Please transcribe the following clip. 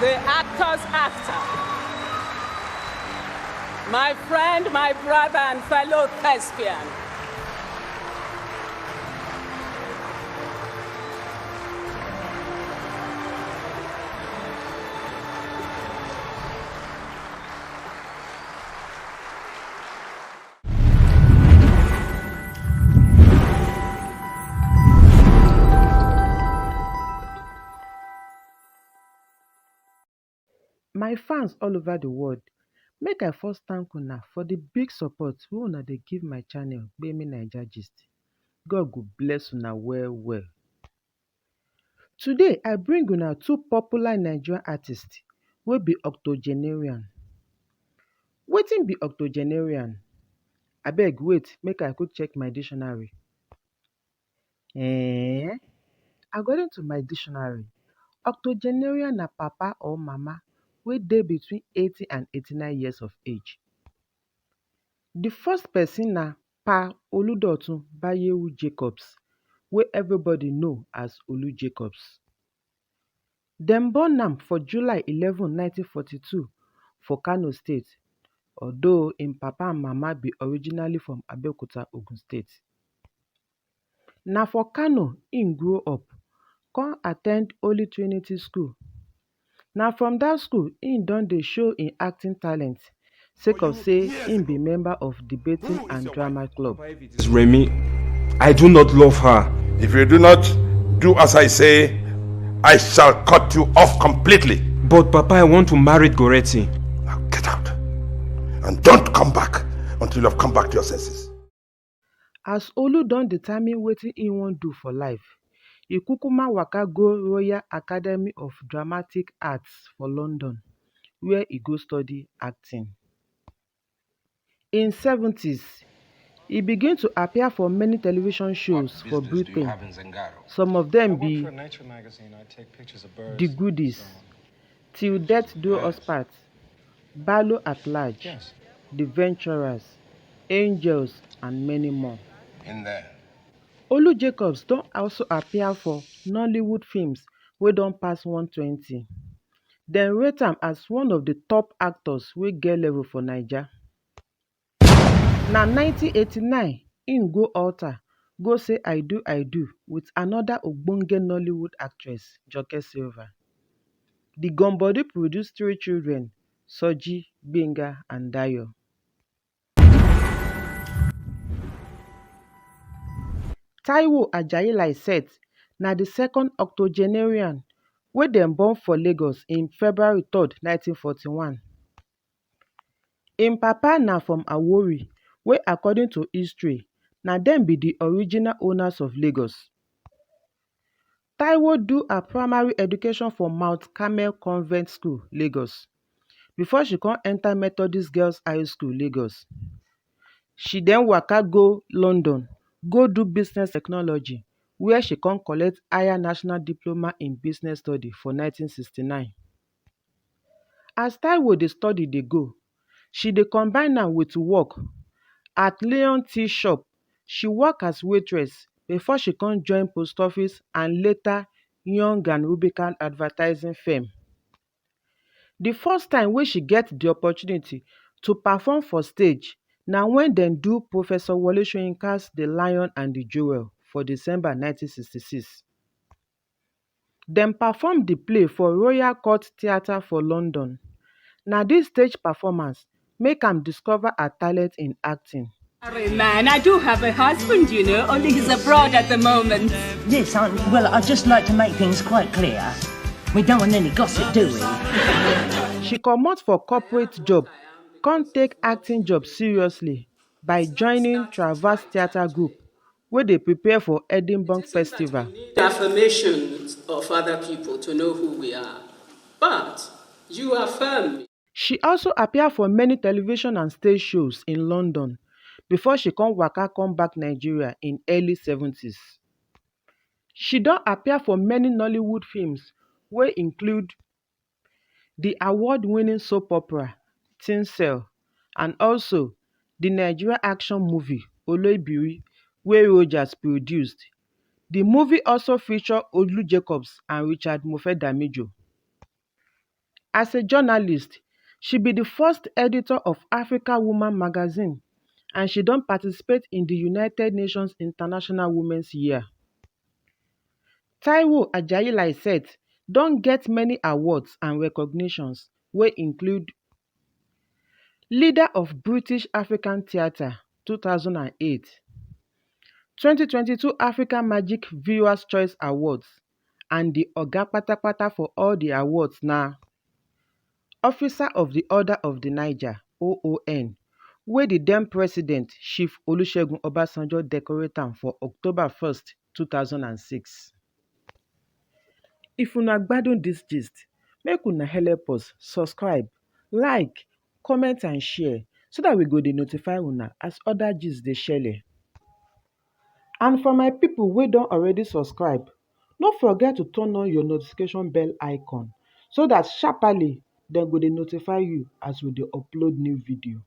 the actor's actor, my friend, my brother, and fellow thespian. My fans all over the world, make I first thank una for the big support wey una dey give my channel Gbemi Naija Gist. God go bless una well well. Today I bring una two popular Nigerian artists wey be octogenarian. Wetin be octogenarian? Abeg wait make I quick check my dictionary. According to my dictionary, octogenarian na papa or mama wey dey between 80 and 89 years of age. The first person na Pa Olu Jacobs, wey everybody know as Olu Jacobs. Dem born am for July 11, 1942 for Kano State, although im papa and mama be originally from Abeokuta, Ogun State. Na for Kano im grow up, come at ten d Holy Trinity School. Na from dat school im don dey show im acting talent sake of say im be member of debating and drama club. Remy, I do not love her. If you do not do as I say, I shall cut you off completely. But Papa, I want to marry Goretti. Now get out. And don't come back until you have come back to your senses. As Olu don determine wetin im wan do for life, e kukuma waka go Royal Academy of Dramatic Arts for London, where e go study acting. In 70s, e begin to appear for many television shows for Britain. Some of them be The Goodies, Till Death Do Us Part, Barlow at Large, The Venturers, Angels, and many more. Olu Jacobs don also appear for Nollywood films wey don pass 120. Dem rate am as one of the top actors wey get level for Naija. Na 1989 im go altar go say I do with another ogbonge Nollywood actress, Joke Silva. The Gambody produced 3 children, Soji, Gbenga, and Dayo. Taiwo Ajai-Lycett na the second octogenarian wey dem born for Lagos in February 3, 1941. Im papa na from Awori, wey according to history, na dem be the original owners of Lagos. Taiwo do her primary education for Mount Carmel Convent School, Lagos, before she come enter Methodist Girls High School, Lagos. She then waka go London, go do business technology, where she come collect higher national diploma in business study for 1969. As Taiwo dey study dey go, she dey combine am with work. At Leon Tea Shop, she work as waitress before she come join post office and later Young and Rubicon advertising firm. The first time wey she get the opportunity to perform for stage na when dem do Professor Wole Soyinka's The Lion and the Jewel for December 1966. Dem perform the play for Royal Court Theatre for London. Na this stage performance make am discover her talent in acting. Sorry, man, I do have a husband, you know, only he's abroad at the moment. Yes, well, I'd just like to make things quite clear. We don't want any gossip, do we? She comot for corporate job, come take acting job seriously by joining Traverse Theatre Group, wey dey prepare for Edinburgh Festival. The affirmation of other people to know who we are, but you affirm me. She also appear for many television and stage shows in London before she come back Nigeria in early 70s. She don appear for many Nollywood films wey include the award-winning soap opera Tinsel and also the Nigeria action movie Oloibiri wey Rogers produced. The movie also feature Olu Jacobs and Richard Mofe-Damijo. As a journalist, she be the first editor of Africa Woman magazine and she don participate in the United Nations International Women's Year. Taiwo Ajai-Lycett don get many awards and recognitions wey include Leader of British African Theatre 2008, 2022 Africa Magic Viewers' Choice Awards and the Oga Patapata for all the awards na Officer of the Order of the Niger (OON) wey the then President Chief Olusegun Obasanjo decorate am for October 1st, 2006. If una gbadun dis gist, make una help us subscribe, like, comment and share so that we go dey notify una as other gist dey shele. And for my people wey don already subscribe, no forget to turn on your notification bell icon so that sharparly dem go dey notify you as we dey upload new video.